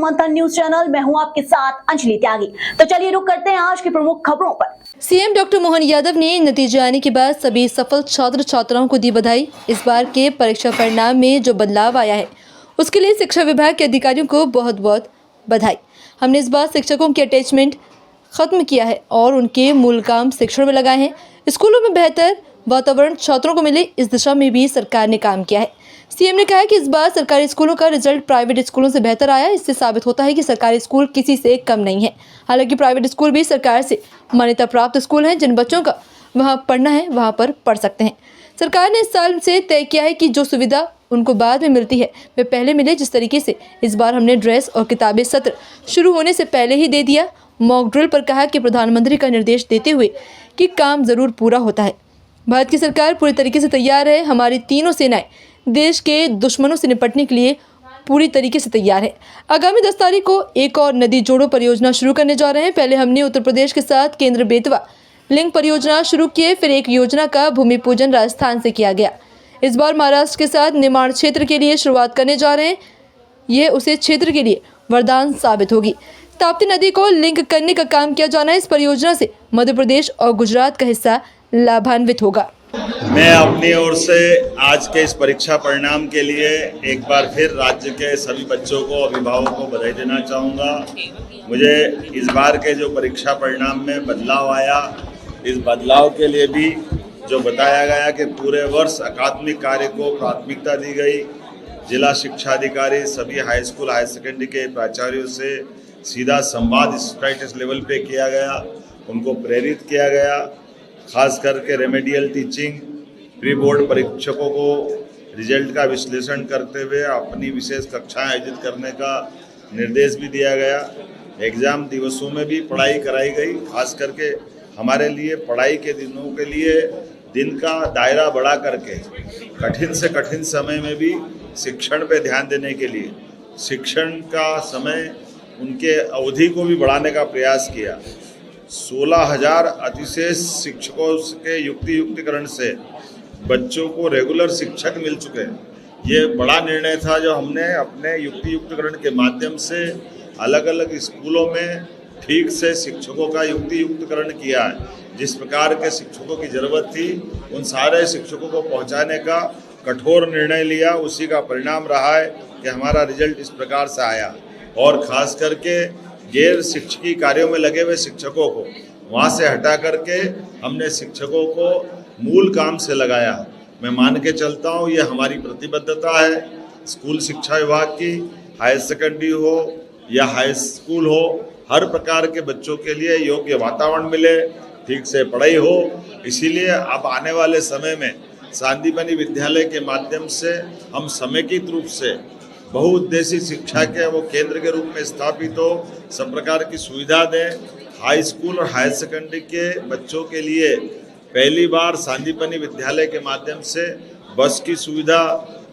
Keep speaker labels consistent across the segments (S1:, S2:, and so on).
S1: मंथन news channel में हूं आपके साथ अंजलि त्यागी। तो चलिए रुक करते हैं आज की प्रमुख खबरों पर।
S2: सीएम डॉक्टर मोहन यादव ने नतीजे आने के बाद सभी सफल छात्र छात्राओं को दी बधाई। इस बार के परीक्षा परिणाम में जो बदलाव आया है उसके लिए शिक्षा विभाग के अधिकारियों को बहुत बहुत बधाई। हमने इस बार शिक्षकों की अटैचमेंट खत्म किया है और उनके मूल काम शिक्षण में लगाए हैं। स्कूलों में बेहतर वातावरण छात्रों को मिले, इस दिशा में भी सरकार ने काम किया है। सीएम ने कहा कि इस बार सरकारी स्कूलों का रिजल्ट प्राइवेट स्कूलों से बेहतर आया। इससे साबित होता है कि सरकारी स्कूल किसी से कम नहीं है। हालांकि प्राइवेट स्कूल भी सरकार से मान्यता प्राप्त स्कूल हैं। जिन बच्चों का वहां पढ़ना है वहां पर पढ़ सकते हैं। सरकार ने इस साल से तय किया है कि जो सुविधा उनको बाद में मिलती है वे पहले मिले। जिस तरीके से इस बार हमने ड्रेस और किताबें सत्र शुरू होने से पहले ही दे दिया। मॉक ड्रिल पर कहा कि प्रधानमंत्री का निर्देश देते हुए कि काम जरूर पूरा होता है। भारत की सरकार पूरी तरीके से तैयार है। हमारी तीनों सेनाएं देश के दुश्मनों से निपटने के लिए पूरी तरीके से तैयार है। आगामी 10 तारीख को एक और नदी जोड़ो परियोजना शुरू करने जा रहे हैं। पहले हमने उत्तर प्रदेश के साथ केंद्र बेतवा लिंक परियोजना शुरू किए, फिर एक योजना का भूमि पूजन राजस्थान से किया गया। इस बार महाराष्ट्र के साथ निर्माण क्षेत्र के लिए शुरुआत करने जा रहे हैं। ये उसे क्षेत्र के लिए वरदान साबित होगी। ताप्ती नदी को लिंक करने का काम किया जाना है। इस परियोजना से मध्य प्रदेश और गुजरात का हिस्सा लाभान्वित होगा।
S3: मैं अपनी ओर से आज के इस परीक्षा परिणाम के लिए एक बार फिर राज्य के सभी बच्चों को, अभिभावकों को बधाई देना चाहूँगा। मुझे इस बार के जो परीक्षा परिणाम में बदलाव आया, इस बदलाव के लिए भी जो बताया गया कि पूरे वर्ष अकादमिक कार्य को प्राथमिकता दी गई। जिला शिक्षा अधिकारी सभी हाई स्कूल हायर सेकेंडरी के प्राचार्यों से सीधा संवाद स्टेटस लेवल पे किया गया, उनको प्रेरित किया गया। खास करके रेमेडियल टीचिंग, प्री बोर्ड परीक्षकों को रिजल्ट का विश्लेषण करते हुए अपनी विशेष कक्षाएं आयोजित करने का निर्देश भी दिया गया। एग्ज़ाम दिवसों में भी पढ़ाई कराई गई। खास करके हमारे लिए पढ़ाई के दिनों के लिए दिन का दायरा बढ़ा करके कठिन से कठिन समय में भी शिक्षण पे ध्यान देने के लिए शिक्षण का समय, उनके अवधि को भी बढ़ाने का प्रयास किया। 16,000 अतिशेष शिक्षकों के युक्तिकरण से बच्चों को रेगुलर शिक्षक मिल चुके हैं। ये बड़ा निर्णय था जो हमने अपने युक्तिकरण के माध्यम से अलग अलग स्कूलों में ठीक से शिक्षकों का युक्तिकरण किया है। जिस प्रकार के शिक्षकों की ज़रूरत थी उन सारे शिक्षकों को पहुंचाने का कठोर निर्णय लिया। उसी का परिणाम रहा है कि हमारा रिजल्ट इस प्रकार से आया। और ख़ास करके गैर शिक्षकी कार्यों में लगे हुए शिक्षकों को वहाँ से हटा करके हमने शिक्षकों को मूल काम से लगाया। मैं मान के चलता हूँ ये हमारी प्रतिबद्धता है। स्कूल शिक्षा विभाग की, हायर सेकेंडरी हो या हाई स्कूल हो, हर प्रकार के बच्चों के लिए योग्य वातावरण मिले, ठीक से पढ़ाई हो। इसीलिए अब आने वाले समय में सांदीपनि विद्यालय के माध्यम से हम समेकित रूप से बहुउद्देशीय शिक्षा के वो केंद्र के रूप में स्थापित हो, सब प्रकार की सुविधा दें। हाई स्कूल और हायर सेकेंडरी के बच्चों के लिए पहली बार सांदीपनि विद्यालय के माध्यम से बस की सुविधा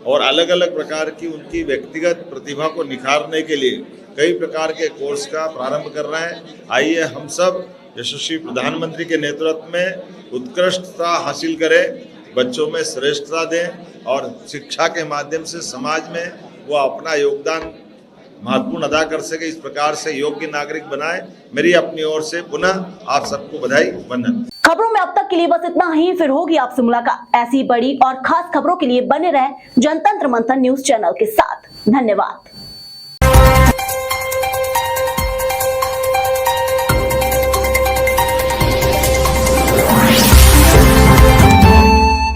S3: और अलग अलग प्रकार की उनकी व्यक्तिगत प्रतिभा को निखारने के लिए कई प्रकार के कोर्स का प्रारंभ कर रहे हैं। आइए हम सब यशस्वी प्रधानमंत्री के नेतृत्व में उत्कृष्टता हासिल करें, बच्चों में श्रेष्ठता दें और शिक्षा के माध्यम से समाज में वो अपना योगदान महत्वपूर्ण अदा कर सके। इस प्रकार से योग्य नागरिक बनाए। मेरी अपनी ओर से पुनः आप सबको बधाई, वंदन।
S1: खबरों में अब तक के लिए बस इतना ही। फिर होगी आपसे मुलाकात ऐसी बड़ी और खास खबरों के लिए बने रहे जनतंत्र मंथन न्यूज चैनल के साथ। धन्यवाद।